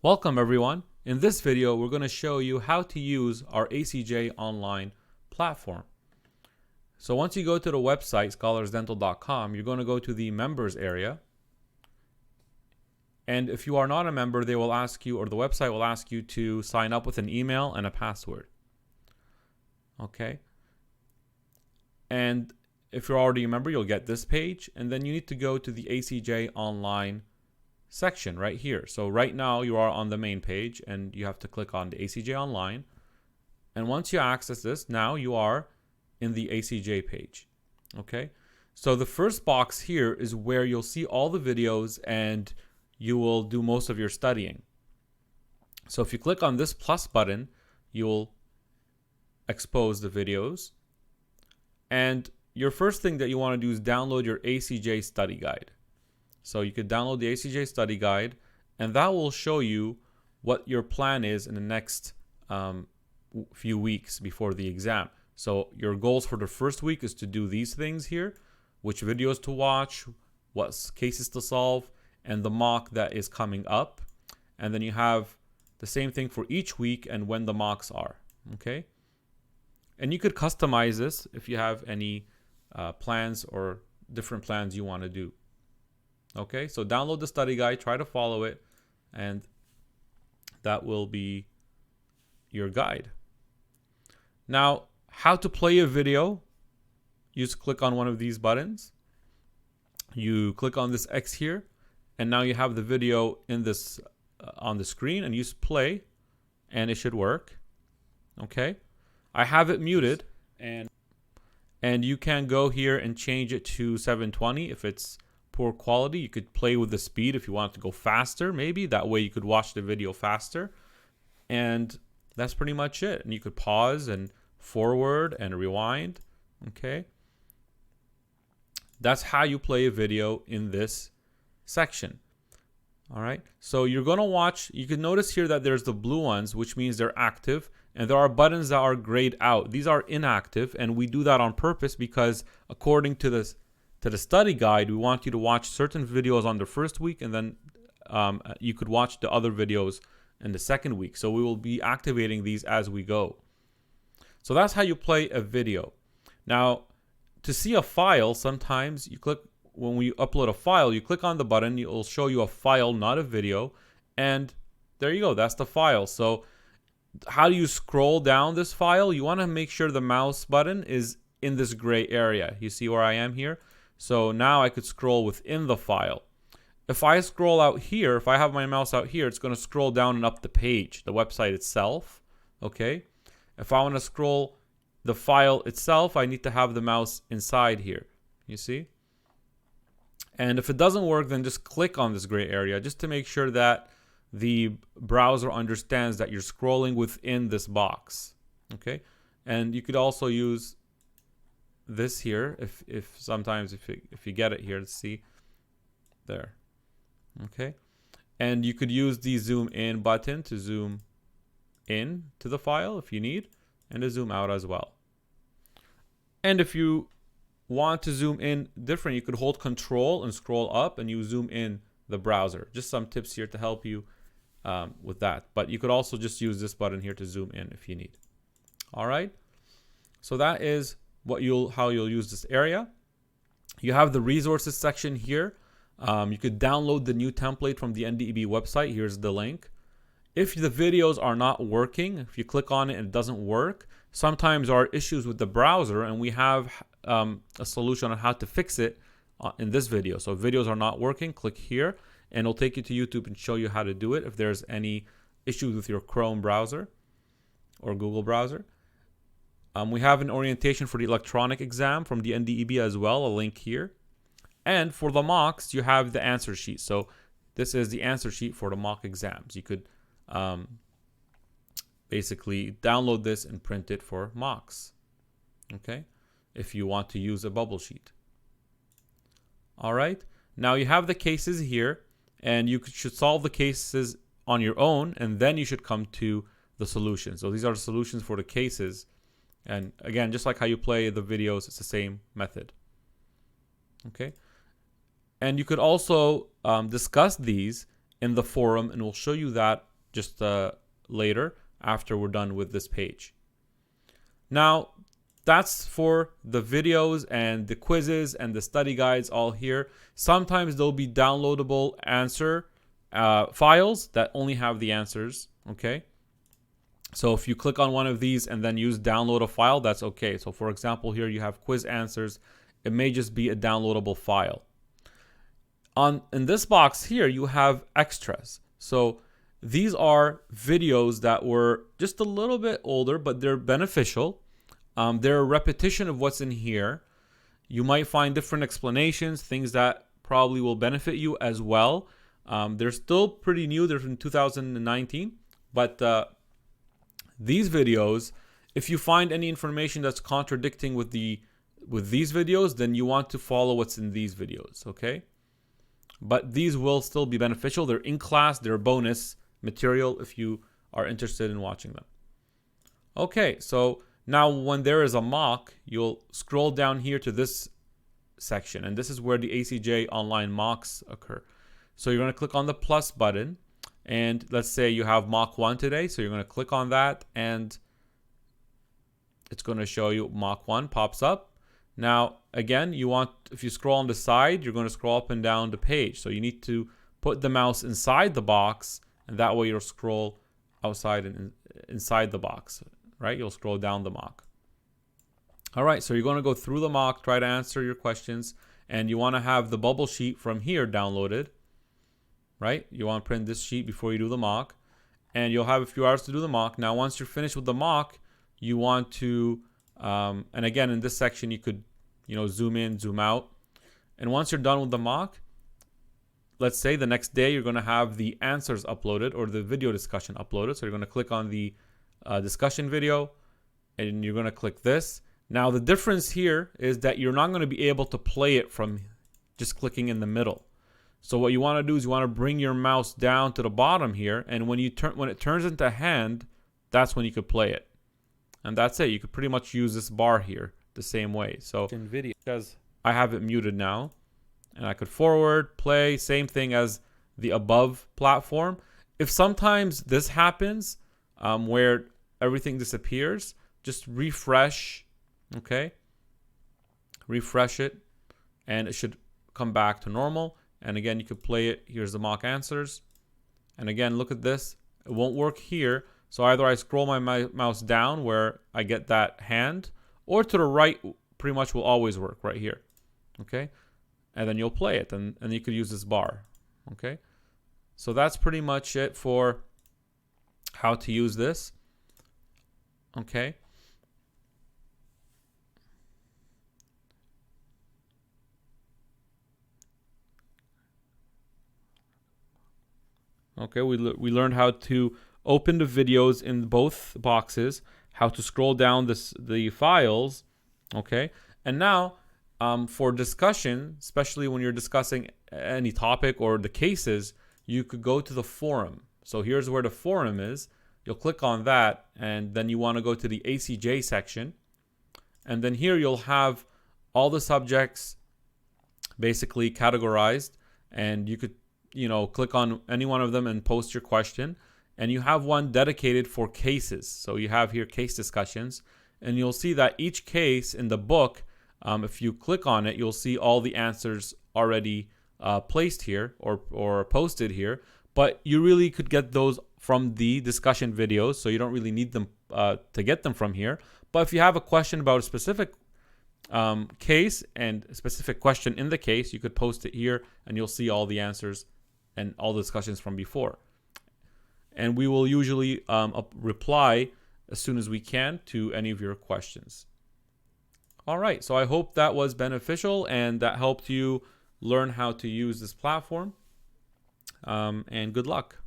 Welcome everyone. In this video, we're going to show you how to use our ACJ Online platform. So once you go to the website, scholarsdental.com, you're going to go to the members area. And if you are not a member, they will ask you, or the website will ask you to sign up with an email and a password. Okay. And if you're already a member, you'll get this page. And then you need to go to the ACJ Online section right here. So right now you are on the main page and you have to click on the ACJ Online. And once you access this, now you are in the ACJ page. Okay. So the first box here is where you'll see all the videos and you will do most of your studying. So if you click on this plus button, you'll expose the videos. And your first thing that you want to do is download your ACJ study guide. So you could download the ACJ study guide, and that will show you what your plan is in the next few weeks before the exam. So your goals for the first week is to do these things here, which videos to watch, what cases to solve, and the mock that is coming up. And then you have the same thing for each week and when the mocks are, okay? And you could customize this if you have any plans or different plans you want to do. Okay, so download the study guide, try to follow it, and that will be your guide. Now, how to play a video, you just click on one of these buttons. You click on this X here, and now you have the video in this on the screen, and you just play, and it should work. Okay, I have it muted, and you can go here and change it to 720 if it's poor quality. You could play with the speed if you want it to go faster, maybe that way you could watch the video faster. And that's pretty much it. And you could pause and forward and rewind. Okay, that's how you play a video in this section. All right, so you're going to watch, you can notice here that there's the blue ones, which means they're active, and there are buttons that are grayed out. These are inactive, and we do that on purpose because according to the study guide, we want you to watch certain videos on the first week, and then you could watch the other videos in the second week. So we will be activating these as we go. So that's how you play a video. Now, to see a file, sometimes you click, when we upload a file, you click on the button, it will show you a file, not a video. And there you go, that's the file. So how do you scroll down this file? You want to make sure the mouse button is in this gray area. You see where I am here? So now I could scroll within the file. If I scroll out here, if I have my mouse out here, it's going to scroll down and up the page, the website itself. Okay. If I want to scroll the file itself, I need to have the mouse inside here. You see? And if it doesn't work, then just click on this gray area just to make sure that the browser understands that you're scrolling within this box. Okay. And you could also use this here if sometimes if you get it here, let's see there. Okay, and you could use the zoom in button to zoom in to the file if you need, and to zoom out as well. And if you want to zoom in different, you could hold control and scroll up and you zoom in the browser. Just some tips here to help you with that, but you could also just use this button here to zoom in if you need. All right, so that is how you'll use this area. You have the resources section here. You could download the new template from the NDEB website. Here's the link. If the videos are not working, if you click on it and it doesn't work, sometimes there are issues with the browser, and we have a solution on how to fix it in this video. So if videos are not working, click here and it'll take you to YouTube and show you how to do it if there's any issues with your Chrome browser or Google browser. We have an orientation for the electronic exam from the NDEB as well, a link here. And for the mocks, you have the answer sheet. So this is the answer sheet for the mock exams. You could basically download this and print it for mocks, okay, if you want to use a bubble sheet. All right, now you have the cases here, and you should solve the cases on your own, and then you should come to the solutions. So these are the solutions for the cases. And again, just like how you play the videos, it's the same method. Okay. And you could also discuss these in the forum, and we'll show you that just later after we're done with this page. Now, that's for the videos and the quizzes and the study guides all here. Sometimes there'll be downloadable answer files that only have the answers, okay? So if you click on one of these and then use download a file, that's okay. So for example, here you have quiz answers. It may just be a downloadable file. In this box here, you have extras. So these are videos that were just a little bit older, but they're beneficial. They're a repetition of what's in here. You might find different explanations, things that probably will benefit you as well. They're still pretty new. They're from 2019, but these videos, if you find any information that's contradicting with these videos, then you want to follow what's in these videos, okay? But these will still be beneficial. They're in class, they're bonus material if you are interested in watching them. Okay, so now when there is a mock, you'll scroll down here to this section, and this is where the ACJ Online mocks occur. So you're going to click on the plus button, and let's say you have mock 1 today, so you're going to click on that, and it's going to show you mock 1 pops up. Now, again, if you scroll on the side, you're going to scroll up and down the page. So you need to put the mouse inside the box, and that way you'll scroll outside and inside the box, right? You'll scroll down the mock. All right, so you're going to go through the mock, try to answer your questions, and you want to have the bubble sheet from here downloaded, right? You want to print this sheet before you do the mock, and you'll have a few hours to do the mock. Now, once you're finished with the mock, you want to and again, in this section, you could, zoom in, zoom out. And once you're done with the mock, let's say the next day, you're going to have the answers uploaded or the video discussion uploaded. So you're going to click on the discussion video and you're going to click this. Now, the difference here is that you're not going to be able to play it from just clicking in the middle. So what you want to do is you want to bring your mouse down to the bottom here. And when it turns into hand, that's when you could play it. And that's it. You could pretty much use this bar here the same way. So in video, because I have it muted now, and I could forward, play, same thing as the above platform. If sometimes this happens where everything disappears, just refresh, okay? Refresh it, and it should come back to normal. And again, you could play it. Here's the mock answers. And again, look at this. It won't work here. So either I scroll my mouse down where I get that hand, or to the right pretty much will always work right here, okay? And then you'll play it, and you could use this bar, okay? So that's pretty much it for how to use this, okay? Okay, we learned how to open the videos in both boxes, how to scroll down the files, okay? And now for discussion, especially when you're discussing any topic or the cases, you could go to the forum. So here's where the forum is. You'll click on that, and then you want to go to the ACJ section. And then here you'll have all the subjects basically categorized, and you could, click on any one of them and post your question. And you have one dedicated for cases. So you have here case discussions, and you'll see that each case in the book, if you click on it, you'll see all the answers already placed here or posted here. But you really could get those from the discussion videos, so you don't really need them to get them from here. But if you have a question about a specific case and a specific question in the case, you could post it here, and you'll see all the answers and all the discussions from before. And we will usually reply as soon as we can to any of your questions. All right, so I hope that was beneficial and that helped you learn how to use this platform. And good luck.